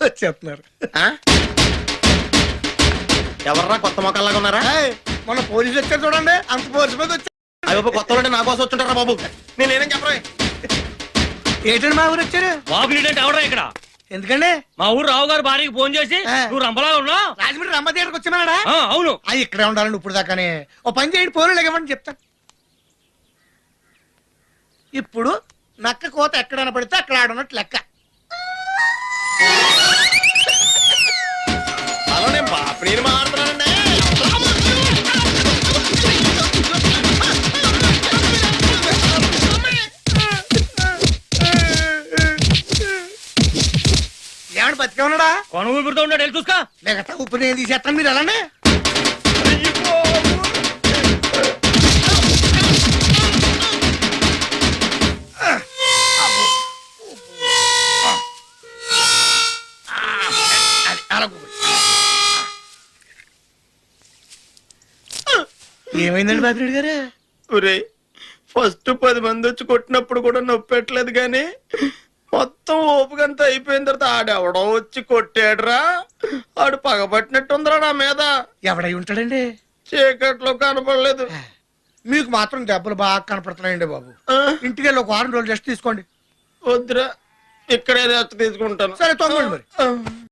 వచ్చేస్తున్నారు. ఎవర్రా కొత్త మొక్కల్లాగా ఉన్నారా? మన పోలీసులు వచ్చారు చూడండి, అంత పోలీసు మీద వచ్చారు. అయ్యో కొత్త వాళ్ళు నా కోసం వచ్చుంటారా బాబు? నేనేం చెప్పరా? ఏంటండి మా ఊరు వచ్చారు? బాబు ఏంటంటే ఎవడా ఇక్కడ? ఎందుకండి? మా ఊరు రావు గారు భార్యకి ఫోన్ చేసి నువ్వు రంపలా ఉన్నావు. రాజమండ్రి రంభ థియేటర్కి వచ్చాడా? అవును. ఇక్కడే ఉండాలండి ఇప్పుడు దాకానే. ఓ పని చేయండి, ఫోన్లు ఇవ్వండి చెప్తాను. ఇప్పుడు నక్క కోత ఎక్కడైనా పడితే అక్కడ ఆడున్నట్టు లెక్క. హలో, నేను బాపిని మాట్లాడుతున్నానండి. ఏమన్నా బతికే ఉన్నాడా? కొను ఊపిరితో ఉన్నాడు, వెళ్ళి చూసుకో. మిగతా ఉప్పు నేను తీసేస్తాను, మీరు ఎలాండి? ఏమైందండి బాపిరెడ్డి గారు? ఒరే, ఫస్ట్ 10 మంది వచ్చి కొట్టినప్పుడు కూడా నొప్పి పెట్టలేదు గాని మొత్తం ఓపుకంతా అయిపోయిన తర్వాత ఆడెవడో వచ్చి కొట్టాడురా. ఆడు పగబట్టినట్టుందిరా నా మీద. ఎవడై ఉంటాడండి? చీకట్లో కనపడలేదు. మీకు మాత్రం దెబ్బలు బాగా కనపడుతున్నాయండి బాబు. ఇంటికి వెళ్ళి ఒక 6 రోజులు రెస్ట్ తీసుకోండి. వద్దురా, ఇక్కడే రెస్ట్ తీసుకుంటాను. సరే తొందరండి మరి.